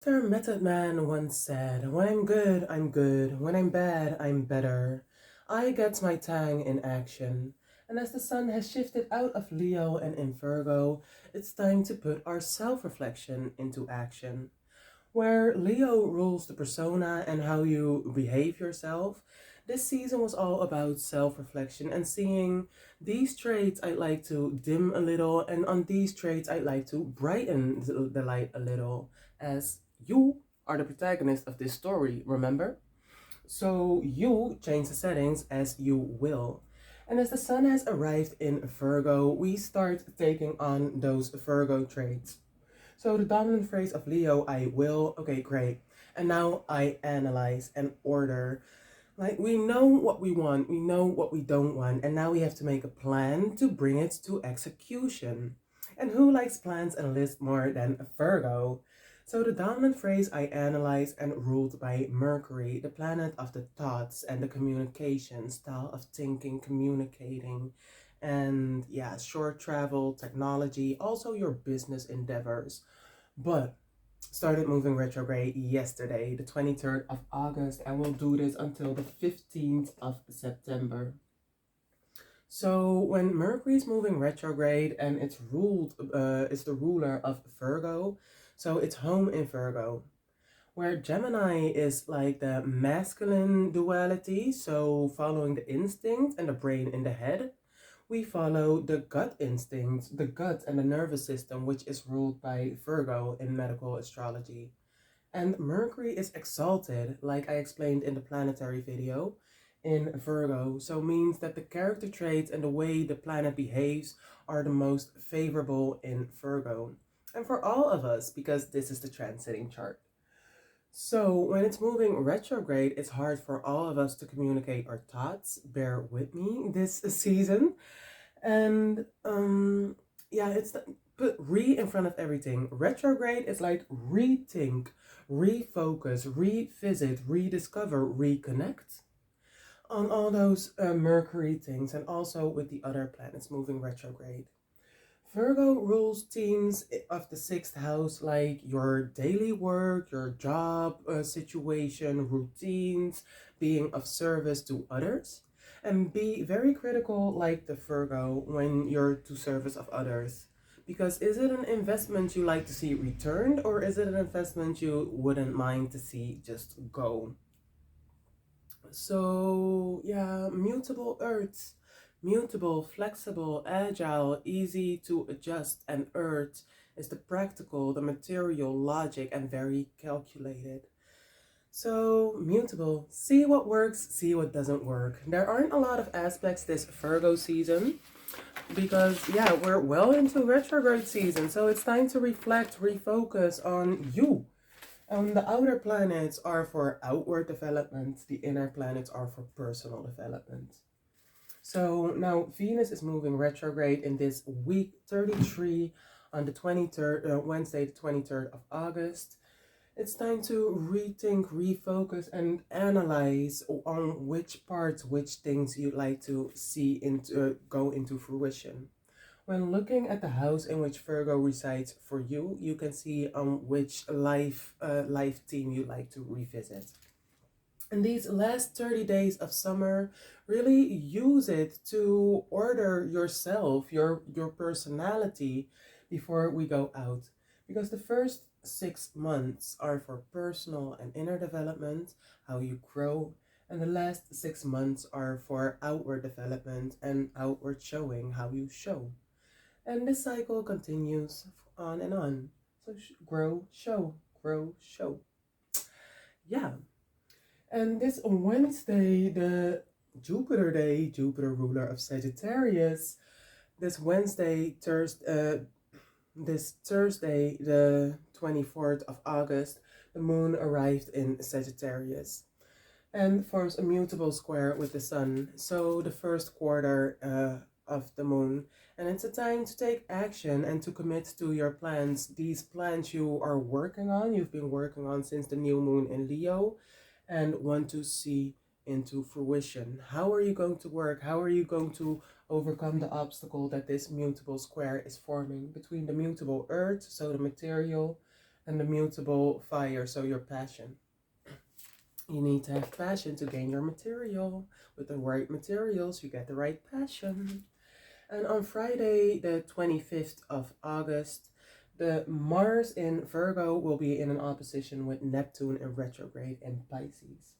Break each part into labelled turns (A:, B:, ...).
A: Their method man once said, "When I'm good, I'm good. When I'm bad, I'm better. I get my tang in action." And as the sun has shifted out of Leo and in Virgo, it's time to put our self reflection into action. Where Leo rules the persona and how you behave yourself, this season was all about self reflection and seeing these traits I'd like to dim a little, and on these traits I'd like to brighten the light a little, as you are the protagonist of this story, remember? So you change the settings as you will. And as the sun has arrived in Virgo, we start taking on those Virgo traits. So the dominant phrase of Leo, I will, okay, great. And now I analyze and order. Like we know what we want, we know what we don't want, and now we have to make a plan to bring it to execution. And who likes plans and lists more than a Virgo? So the dominant phrase, I analyze, and ruled by Mercury, the planet of the thoughts and the communication, style of thinking, communicating, and yeah, short travel, technology, also your business endeavors. But started moving retrograde yesterday, the 23rd of August, and we'll do this until the 15th of September. So when Mercury is moving retrograde and it's the ruler of Virgo, so it's home in Virgo. Where Gemini is like the masculine duality, so following the instinct and the brain in the head, we follow the gut instinct, the gut and the nervous system, which is ruled by Virgo in medical astrology. And Mercury is exalted, like I explained in the planetary video, in Virgo, so means that the character traits and the way the planet behaves are the most favorable in Virgo. And for all of us, because this is the transiting chart. So when it's moving retrograde, it's hard for all of us to communicate our thoughts. Bear with me this season. And yeah, it's put re in front of everything. Retrograde is like rethink, refocus, revisit, rediscover, reconnect on all those Mercury things, and also with the other planets moving retrograde. Virgo rules themes of the sixth house, like your daily work, your job situation, routines, being of service to others. And be very critical, like the Virgo, when you're to service of others. Because is it an investment you like to see returned, or is it an investment you wouldn't mind to see just go? So, yeah, mutable earths. Mutable, flexible, agile, easy to adjust, and earth is the practical, the material, logic, and very calculated. So, mutable, see what works, see what doesn't work. There aren't a lot of aspects this Virgo season because, yeah, we're well into retrograde season, so it's time to reflect, refocus on you. The outer planets are for outward development, the inner planets are for personal development. So now Venus is moving retrograde in this week 33 on the 23rd, Wednesday, the 23rd of August. It's time to rethink, refocus, and analyze on which parts, which things you'd like to see go into fruition. When looking at the house in which Virgo resides for you, you can see on which life theme you like to revisit. And these last 30 days of summer, really use it to order yourself, your personality before we go out. Because the first 6 months are for personal and inner development, how you grow, and the last 6 months are for outward development and outward showing, how you show. And this cycle continues on and on. So grow, show, grow, show. Yeah. And this Wednesday, the Jupiter day, Jupiter ruler of Sagittarius, this Thursday, the 24th of August, the moon arrived in Sagittarius and forms a mutable square with the sun. So the first quarter of the moon. And it's a time to take action and to commit to your plans. These plans you are working on, you've been working on since the new moon in Leo, and want to see into fruition. How are you going to work? How are you going to overcome the obstacle that this mutable square is forming between the mutable earth, so the material, And the mutable fire, so your passion. You need to have passion to gain your material. With the right materials, you get the right passion. And on Friday, the 25th of August, the Mars in Virgo will be in an opposition with Neptune in retrograde in Pisces.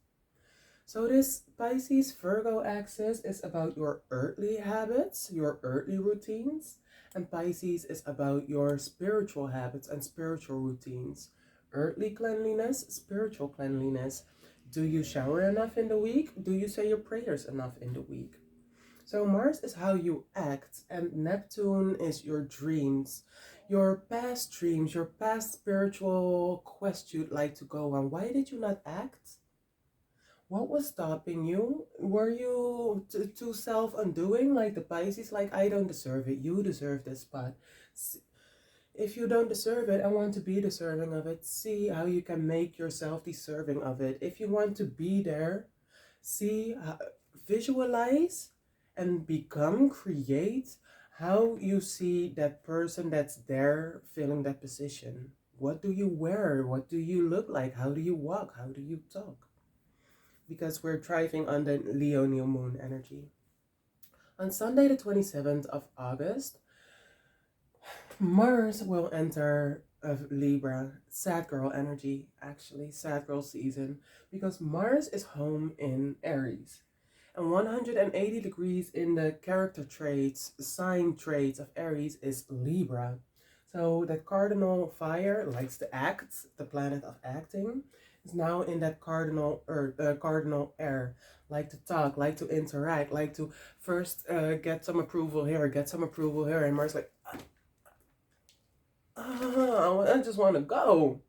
A: So this Pisces Virgo axis is about your earthly habits, your earthly routines, and Pisces is about your spiritual habits and spiritual routines. Earthly cleanliness, spiritual cleanliness. Do you shower enough in the week? Do you say your prayers enough in the week? So Mars is how you act, and Neptune is your dreams, your past dreams, your past spiritual quest you'd like to go on. Why did you not act? What was stopping you? Were you too self-undoing like the Pisces? Like, I don't deserve it. You deserve this spot. If you don't deserve it, I want to be deserving of it. See how you can make yourself deserving of it. If you want to be there, see, visualize and create how you see that person that's there filling that position. What do you wear? What do you look like? How do you walk? How do you talk? Because we're thriving on the Leo new moon energy. On Sunday, the 27th of August, Mars will enter of Libra, sad girl energy, actually, sad girl season, because Mars is home in Aries. And 180 degrees in the character traits, sign traits of Aries is Libra. So that cardinal fire likes to act, the planet of acting, is now in that cardinal air, like to talk, like to interact, like to first get some approval here, and Mars like, I just want to go.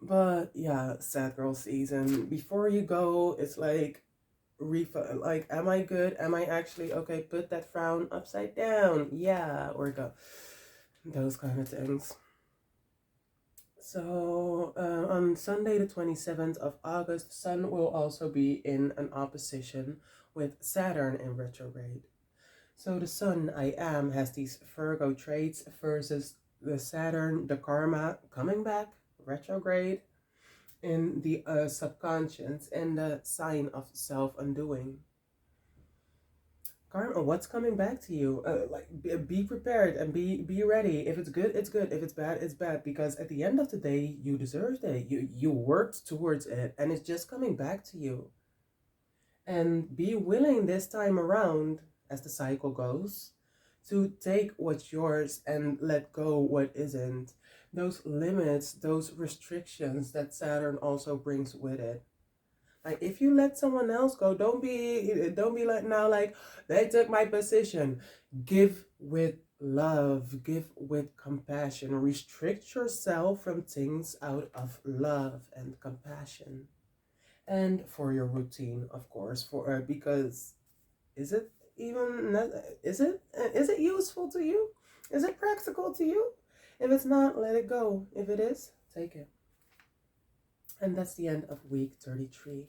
A: But yeah, sad girl season. Before you go, it's like, like, am I good? Am I actually okay? Put that frown upside down. Yeah, or go. Those kind of things. So on Sunday, the 27th of August, Sun will also be in an opposition with Saturn in retrograde. So the Sun, I am, has these Virgo traits versus the Saturn, the karma, coming back, retrograde, in the subconscious and the sign of self-undoing. Karma, what's coming back to you? Like, be prepared and be ready. If it's good, it's good. If it's bad, it's bad. Because at the end of the day, you deserved it. You worked towards it, and it's just coming back to you. And be willing this time around, as the cycle goes, to take what's yours and let go what isn't. Those limits, those restrictions that Saturn also brings with it. Like, if you let someone else go, don't be like, now, like, they took my position. Give with love, give with compassion. Restrict yourself from things out of love and compassion. And for your routine, of course, for because is it useful to you? Is it practical to you? If it's not, let it go. If it is, take it. And that's the end of week 33.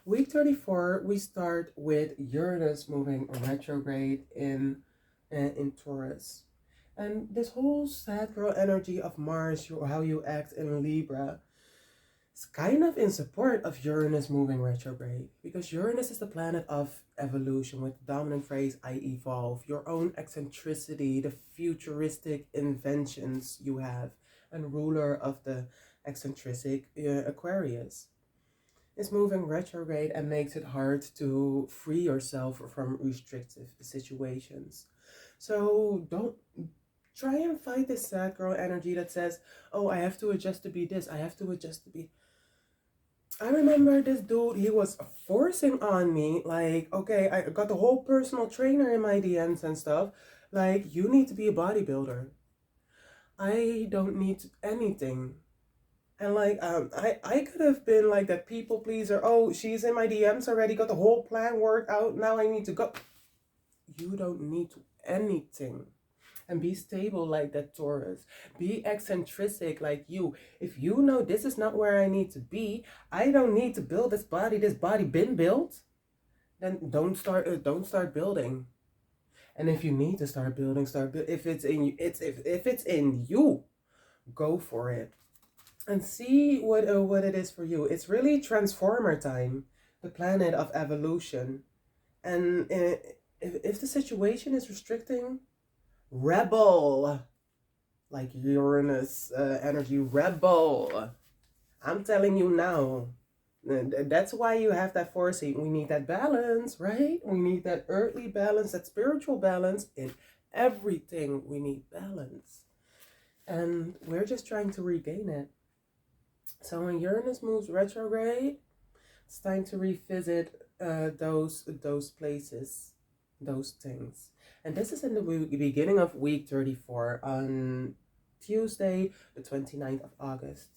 A: Week 34, we start with Uranus moving retrograde in Taurus. And this whole sad girl energy of Mars, how you act in Libra, is kind of in support of Uranus moving retrograde. Because Uranus is the planet of evolution, with the dominant phrase, I evolve. Your own eccentricity, the futuristic inventions you have, and ruler of the eccentric Aquarius, is moving retrograde and makes it hard to free yourself from restrictive situations. So don't try and fight this sad girl energy that says, oh, I have to adjust to be this, I have to adjust to be. I remember this dude, he was forcing on me, like, okay, I got the whole personal trainer in my DMs and stuff, like, you need to be a bodybuilder. I don't need anything. And like, I could have been like that people pleaser. Oh, she's in my DMs already, got the whole plan worked out. Now I need to go. You don't need anything. And be stable like that Taurus. Be eccentric like you. If you know this is not where I need to be, I don't need to build this body. This body been built. Then don't start building. And if you need to start building, if it's in you, if it's in you, go for it. and see what it is for you. It's really transformer time, the planet of evolution. And if the situation is restricting, rebel, like Uranus energy, rebel. I'm telling you now. That's why you have that forcing. We need that balance, right? We need that earthly balance, that spiritual balance in everything. We need balance. And we're just trying to regain it. So when Uranus moves retrograde, it's time to revisit those places, those things. And this is in the beginning of week 34 on Tuesday, the 29th of August.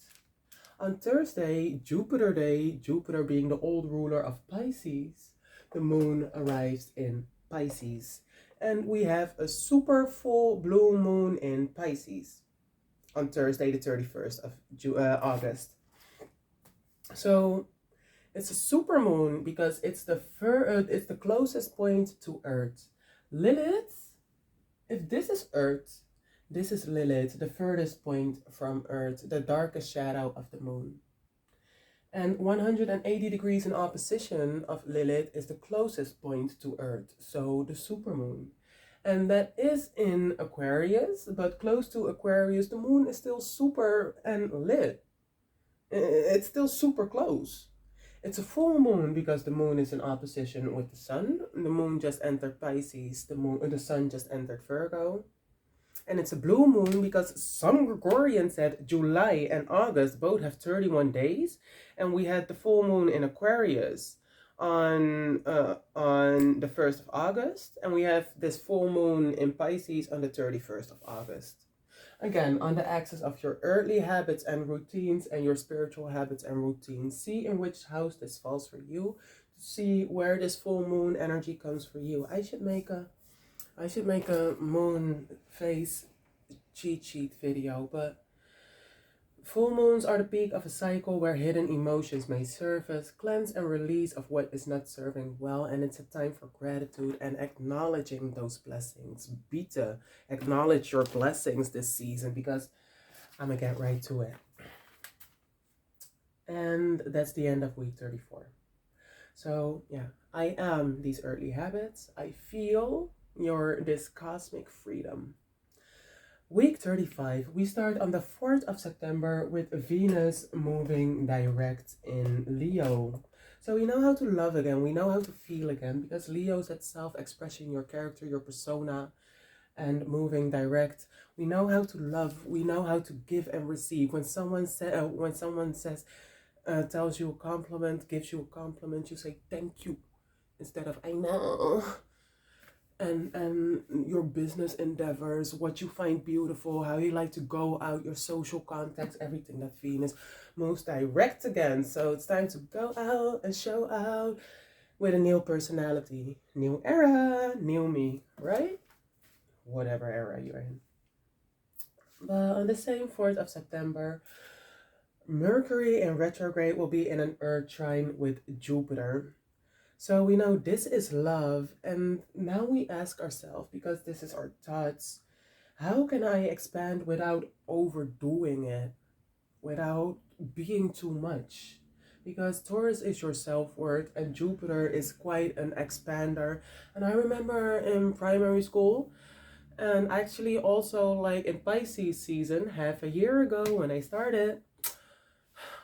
A: On Thursday, Jupiter Day, Jupiter being the old ruler of Pisces, the moon arrives in Pisces. And we have a super full blue moon in Pisces on Thursday, the 31st of August. So it's a super moon because it's it's the closest point to Earth. Lilith, if this is Earth, this is Lilith, the furthest point from Earth, the darkest shadow of the moon. And 180 degrees in opposition of Lilith is the closest point to Earth, so the supermoon. And that is in Aquarius, but close to Aquarius, the moon is still super and lit. It's still super close. It's a full moon because the moon is in opposition with the sun. The moon just entered Pisces, the sun just entered Virgo. And it's a blue moon because some Gregorian said July and August both have 31 days. And we had the full moon in Aquarius on the 1st of August. And we have this full moon in Pisces on the 31st of August. Again, on the axis of your earthly habits and routines and your spiritual habits and routines. See in which house this falls for you. See where this full moon energy comes for you. I should make a moon phase cheat sheet video, but full moons are the peak of a cycle where hidden emotions may surface, cleanse and release of what is not serving well, and it's a time for gratitude and acknowledging those blessings. Beta, acknowledge your blessings this season because I'm gonna get right to it. And that's the end of week 34. So yeah, I am these earthly habits. I feel this cosmic freedom. Week 35, we start on the 4th of September with Venus moving direct in Leo. So we know how to love again, we know how to feel again, because Leo is that self-expression, your character, your persona, and moving direct. We know how to love, we know how to give and receive. When someone tells you a compliment, gives you a compliment, you say thank you instead of I know. And your business endeavors, what you find beautiful, how you like to go out, your social contacts, everything that Venus moves direct again. So it's time to go out and show out with a new personality, new era, new me, right? Whatever era you're in. But on the same 4th of September, Mercury in retrograde will be in an Earth trine with Jupiter. So we know this is love, and now we ask ourselves, because this is our thoughts, how can I expand without overdoing it, without being too much? Because Taurus is your self-worth, and Jupiter is quite an expander. And I remember in primary school, and actually also like in Pisces season, half a year ago when I started,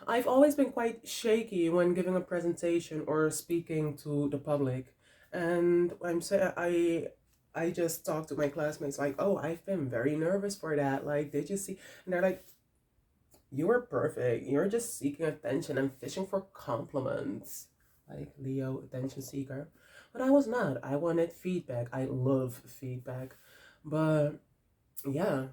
A: I've always been quite shaky when giving a presentation or speaking to the public. And I just talked to my classmates like, oh, I've been very nervous for that. Like, did you see? And they're like, you are perfect. You're just seeking attention and fishing for compliments. Like Leo, attention seeker. But I was not. I wanted feedback. I love feedback. But yeah.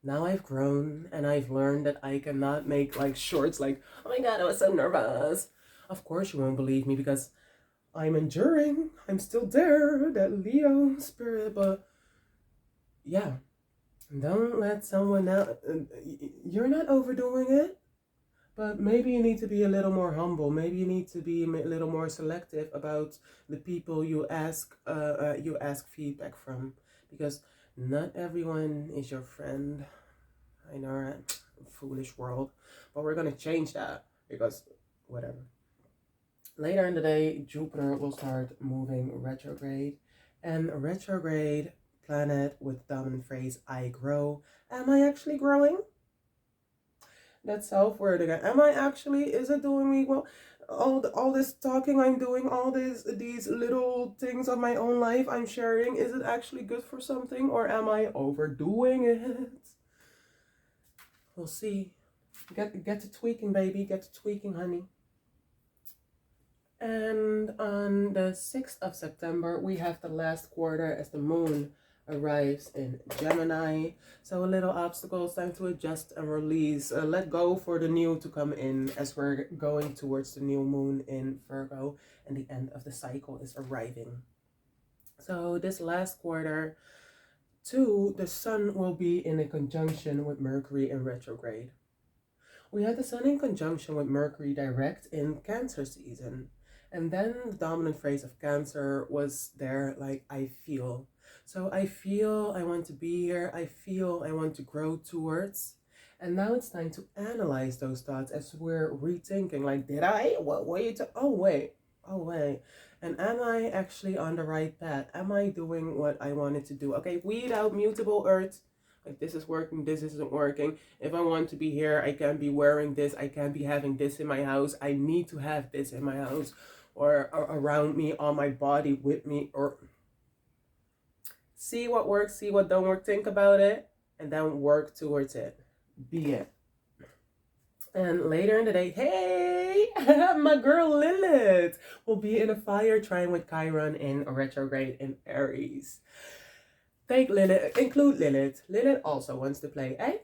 A: Now I've grown and I've learned that I cannot make like shorts like, oh my god, I was so nervous. Of course you won't believe me because I'm enduring. I'm still there, that Leo spirit, but yeah. Don't let someone else, you're not overdoing it, but maybe you need to be a little more humble. Maybe you need to be a little more selective about the people you ask feedback from, because not everyone is your friend. I know, right? foolish world. But we're going to change that because whatever. Later in the day, Jupiter will start moving retrograde. And a retrograde planet with dominant phrase, I grow. Am I actually growing? That self-word again. Am I actually, is it doing me well? All this talking I'm doing, all these little things of my own life I'm sharing, is it actually good for something, or am I overdoing it? We'll see. Get to tweaking, baby. Get to tweaking, honey. And on the 6th of September, we have the last quarter as the moon arrives in Gemini. So a little obstacles, time to adjust and release. Let go for the new to come in as we're going towards the new moon in Virgo and the end of the cycle is arriving. So this last quarter, too, the sun will be in a conjunction with Mercury in retrograde. We had the sun in conjunction with Mercury direct in Cancer season. And then the dominant phrase of Cancer was there, like, I feel. So I feel I want to be here. I feel I want to grow towards. And now it's time to analyze those thoughts as we're rethinking, like, did I? What were you to? Oh, wait. And am I actually on the right path? Am I doing what I wanted to do? Okay, weed out mutable earth. Like, this is working, this isn't working. If I want to be here, I can't be wearing this. I can't be having this in my house. I need to have this in my house or around me, on my body, with me. Or see what works, see what don't work. Think about it and then work towards it. Be it. And later in the day, hey, my girl Lilith will be in a fire trine with Chiron in retrograde in Aries. Take Lilith, include Lilith. Lilith also wants to play, eh?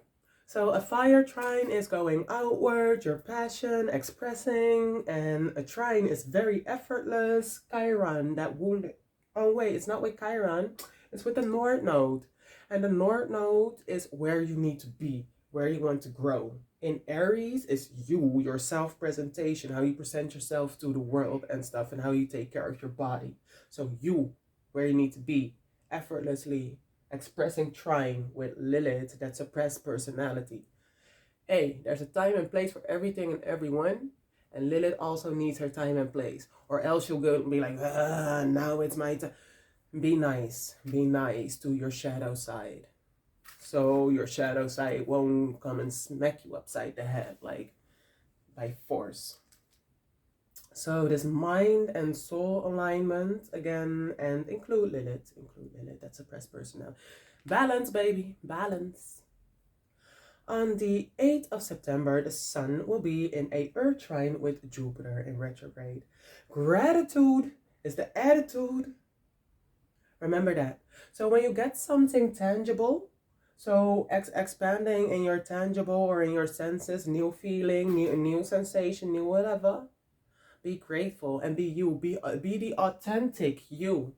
A: So a fire trine is going outward, your passion, expressing, and a trine is very effortless. Chiron, that wounded. Oh wait, it's not with Chiron, it's with the North Node. And the North Node is where you need to be, where you want to grow. In Aries is you, your self-presentation, how you present yourself to the world and stuff, and how you take care of your body. So you, where you need to be, effortlessly expressing trying with Lilith, that suppressed personality. Hey, there's a time and place for everything and everyone, and Lilith also needs her time and place, or else she'll go and be like, now it's my time. Be nice to your shadow side, so your shadow side won't come and smack you upside the head, like, by force. So this mind and soul alignment again, and include Lilith, that's suppressed personnel. Balance, baby, balance. On the 8th of September, the sun will be in a earth trine with Jupiter in retrograde. Gratitude is the attitude. Remember that. So when you get something tangible, so expanding in your tangible or in your senses, new feeling, new sensation, new whatever, be grateful and be you. Be the authentic you.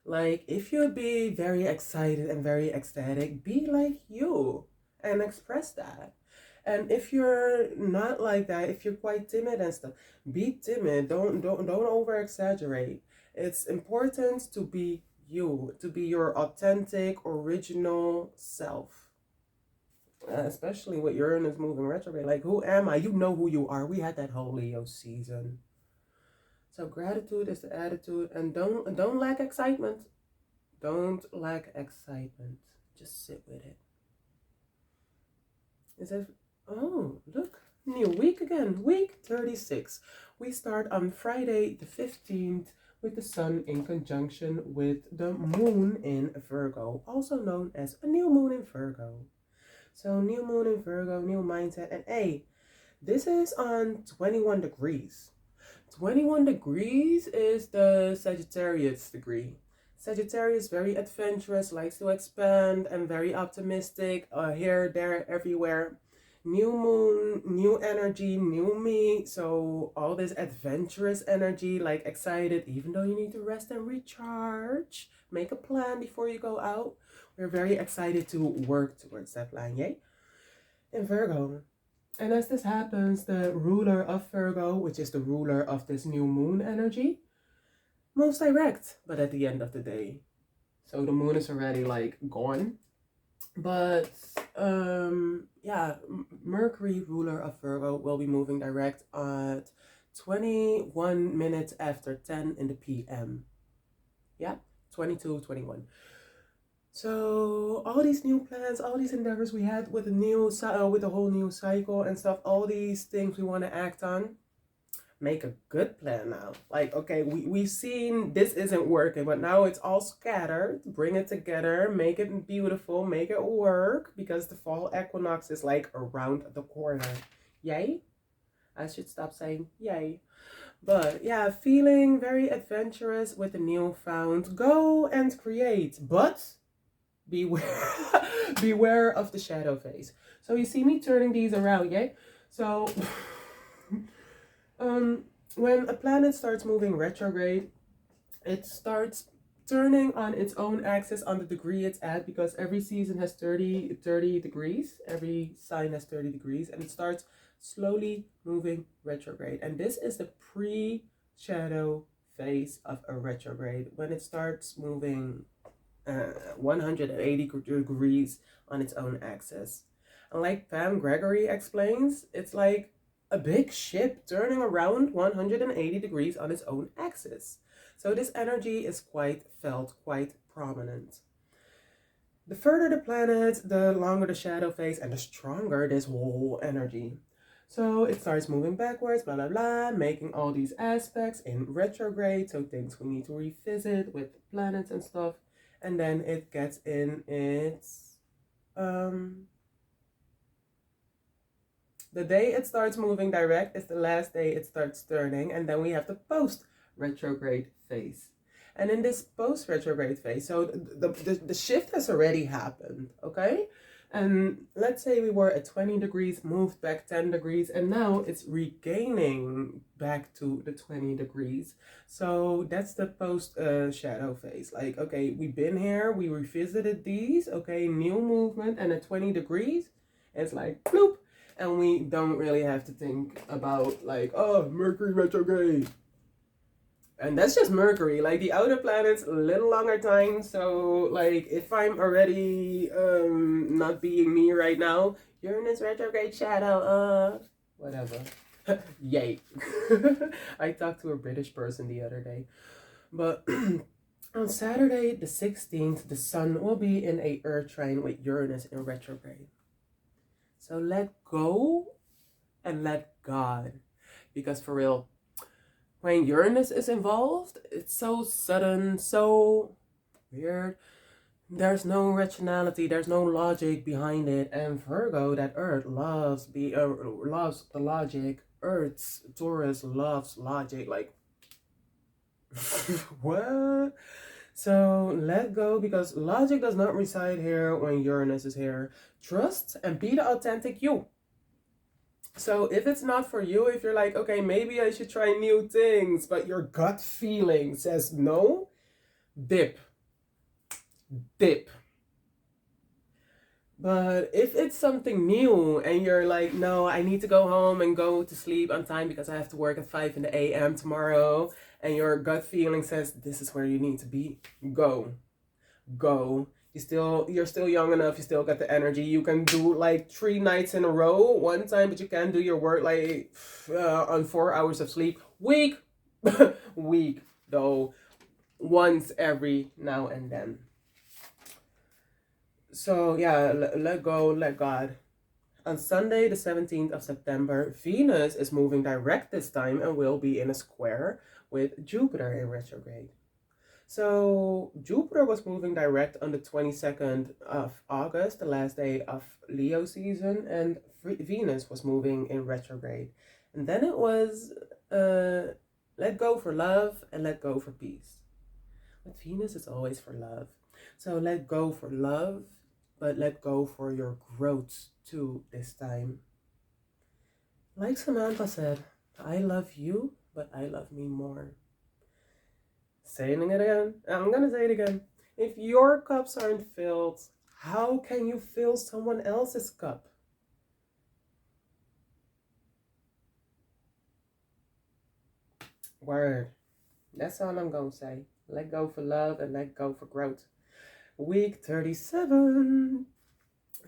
A: Like, if you'd be very excited and very ecstatic, be like you and express that. And if you're not like that, if you're quite timid and stuff, be timid. Don't over exaggerate. It's important to be you, to be your authentic, original self. Especially with Uranus moving retrograde. Like, who am I? You know who you are. We had that whole Leo season. So gratitude is the attitude, and don't lack excitement. Don't lack excitement. Just sit with it. Is it? Oh, look, new week again. Week 36. We start on Friday the 15th with the sun in conjunction with the moon in Virgo, also known as a new moon in Virgo. So new moon in Virgo, new mindset. And hey, this is on 21 degrees. 21 degrees is the Sagittarius degree. Sagittarius, very adventurous, likes to expand, and very optimistic, here, there, everywhere. New moon, new energy, new me. So all this adventurous energy, like excited, even though you need to rest and recharge. Make a plan before you go out. We're very excited to work towards that plan, yay? In Virgo. And as this happens, the ruler of Virgo, which is the ruler of this new moon energy, moves direct, but at the end of the day. So the moon is already like gone. But yeah, Mercury, ruler of Virgo, will be moving direct at 21 minutes after 10 in the PM. Yeah, 22:21. So all these new plans, all these endeavors we had with the with the whole new cycle and stuff, all these things we want to act on, make a good plan now. Like, okay, we've seen this isn't working, but now it's all scattered. Bring it together, make it beautiful, make it work, because the fall equinox is like around the corner. Yay? I should stop saying yay. But yeah, feeling very adventurous with the newfound. Go and create, but beware beware of the shadow phase. So you see me turning these around, yay? So when a planet starts moving retrograde, it starts turning on its own axis on the degree it's at, because every season has 30 degrees. Every sign has 30 degrees, and it starts slowly moving retrograde. And this is the pre-shadow phase of a retrograde, when it starts moving 180 degrees on its own axis. And like Pam Gregory explains, it's like a big ship turning around 180 degrees on its own axis. So this energy is quite felt, quite prominent. The further the planet, the longer the shadow phase, and the stronger this whole energy. So it starts moving backwards, blah, blah, blah, making all these aspects in retrograde. So things we need to revisit with planets and stuff. And then it gets in its, the day it starts moving direct is the last day it starts turning. And then we have the post-retrograde phase. And in this post-retrograde phase, so the shift has already happened, okay? And let's say we were at 20 degrees, moved back 10 degrees, and now it's regaining back to the 20 degrees. So that's the post-shadow phase. Like, okay, we've been here, we revisited these, okay, new movement, and at 20 degrees, it's like, bloop, and we don't really have to think about, like, oh, Mercury retrograde. And that's just Mercury. Like, the outer planets, a little longer time. So, like, if I'm already not being me right now, Uranus retrograde shadow, whatever. Yay. I talked to a British person the other day. But on Saturday, the 16th, the sun will be in a Earth trine with Uranus in retrograde. So let go and let God. Because for real, when Uranus is involved, it's so sudden, so weird. There's no rationality, there's no logic behind it. And Virgo, that Earth, loves the logic. Earth's Taurus loves logic. Like, what? So let go, because logic does not reside here when Uranus is here. Trust and be the authentic you. So if it's not for you, if you're like, okay, maybe I should try new things, but your gut feeling says no, dip. But if it's something new and you're like, no, I need to go home and go to sleep on time because I have to work at 5 in the a.m. tomorrow, and your gut feeling says this is where you need to be, go. You're still young enough, you still got the energy. You can do like 3 nights in a row one time, but you can't do your work like on 4 hours of sleep. Week though, once every now and then. So yeah, let go, let God. On Sunday, the 17th of September, Venus is moving direct this time and will be in a square with Jupiter in retrograde. So Jupiter was moving direct on the 22nd of August, the last day of Leo season, and Venus was moving in retrograde. And then it was let go for love and let go for peace. With Venus, it's always for love. So let go for love, but let go for your growth too this time. Like Samantha said, I love you, but I love me more. Saying it again, I'm gonna say it again. If your cups aren't filled, how can you fill someone else's cup? Word. That's all I'm gonna say. Let go for love and let go for growth. Week 37.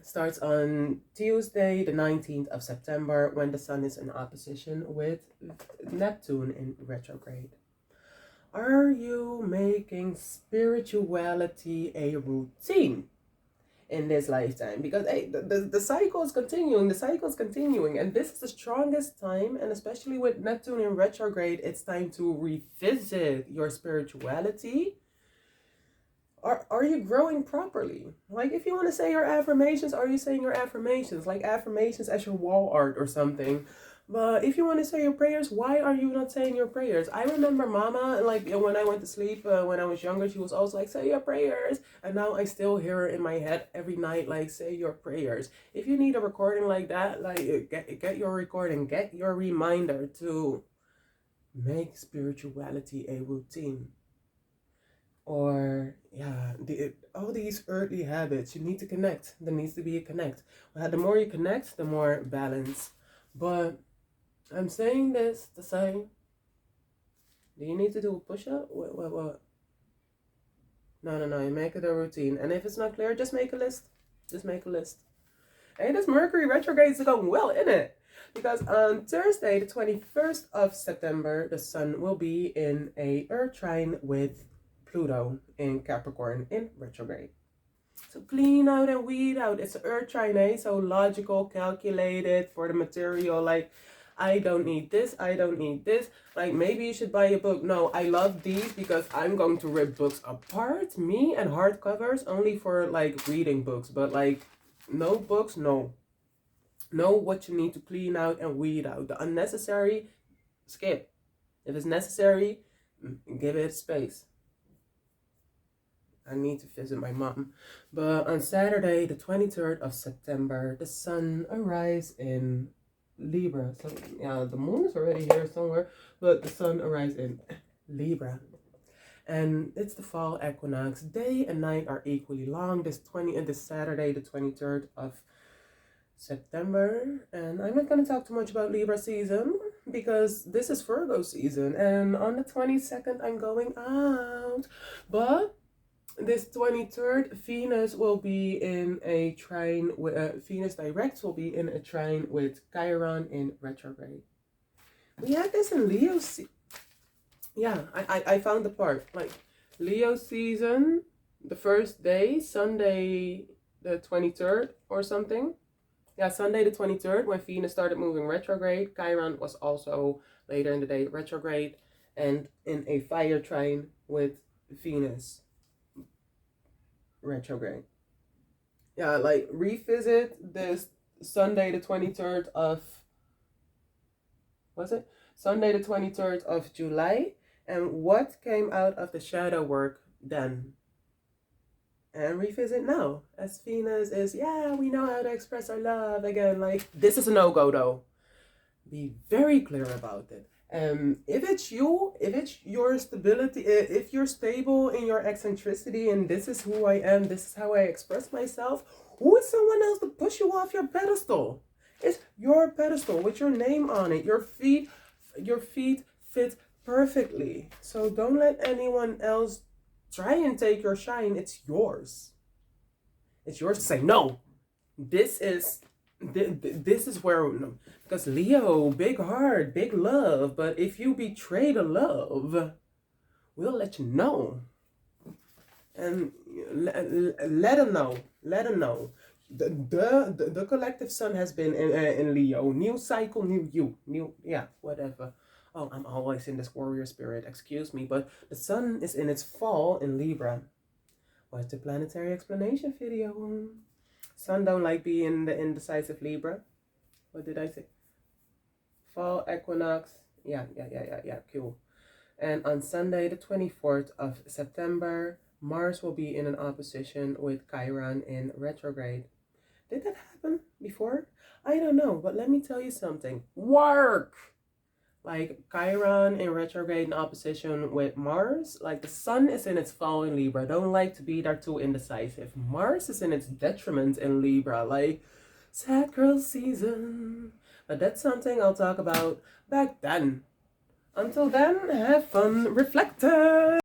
A: Starts on Tuesday, the 19th of September, when the sun is in opposition with Neptune in retrograde. Are you making spirituality a routine in this lifetime? Because hey, the cycle is continuing, and this is the strongest time, and especially with Neptune in retrograde, it's time to revisit your spirituality. Are you growing properly? Like, if you want to say your affirmations, are you saying your affirmations? Like affirmations as your wall art or something. But if you want to say your prayers, why are you not saying your prayers? I remember Mama, like when I went to sleep when I was younger, she was always like, say your prayers. And now I still hear her in my head every night, like, say your prayers. If you need a recording like that, like get your recording, get your reminder to make spirituality a routine. Or yeah, all these earthly habits, you need to connect. There needs to be a connect. Well, the more you connect, the more balance. But I'm saying this to say, do you need to do a push-up? What? No, you make it a routine. And if it's not clear, just make a list. Just make a list. Hey, this Mercury retrograde is going well, isn't it? Because on Thursday, the 21st of September, the sun will be in a Earth trine with Pluto in Capricorn in retrograde. So clean out and weed out. It's Earth trine, eh? So logical, calculated for the material. Like, I don't need this, I don't need this. Like, maybe you should buy a book. No, I love these because I'm going to rip books apart. Me and hardcovers only for like reading books. But like notebooks, no. Know what you need to clean out and weed out. The unnecessary, skip. If it's necessary, give it space. I need to visit my mom. But on Saturday, the 23rd of September, the sun arrives in Libra. So yeah, the moon is already here somewhere, but the sun arrives in Libra. And it's the fall equinox. Day and night are equally long. This Saturday, the 23rd of September. And I'm not going to talk too much about Libra season because this is Virgo season. And on the 22nd, I'm going out. But this 23rd, Venus will be in a trine with Venus direct will be in a trine with Chiron in retrograde. We had this in Leo. Yeah, I found the part. Like Leo season, the first day, Sunday the 23rd or something. Yeah, Sunday the 23rd, when Venus started moving retrograde. Chiron was also later in the day retrograde and in a fire trine with Venus retrograde. Yeah, like revisit this Sunday the 23rd of, was it? Sunday the 23rd of July. And what came out of the shadow work then? And revisit now. As Venus is, yeah, we know how to express our love again. Like, this is a no-go though. Be very clear about it. If it's you, if it's your stability, if you're stable in your eccentricity and this is who I am, this is how I express myself, who is someone else to push you off your pedestal? It's your pedestal with your name on it. Your feet fit perfectly. So don't let anyone else try and take your shine. It's yours. It's yours to say, no, this is where, because Leo, big heart, big love. But if you betray the love, we'll let you know. And let them know. Let them know. The collective sun has been in Leo. New cycle, new you. Yeah, whatever. Oh, I'm always in this warrior spirit. Excuse me. But the sun is in its fall in Libra. What's the planetary explanation video? Sun don't like being in the indecisive Libra. What did I say? Fall equinox. Yeah, cool. And on Sunday, the 24th of September, Mars will be in an opposition with Chiron in retrograde. Did that happen before? I don't know, but let me tell you something. Work! Like Chiron in retrograde in opposition with Mars, like the sun is in its fall in Libra. Don't like to be there too indecisive. Mars is in its detriment in Libra, like sad girl season. But that's something I'll talk about back then. Until then, have fun reflecting.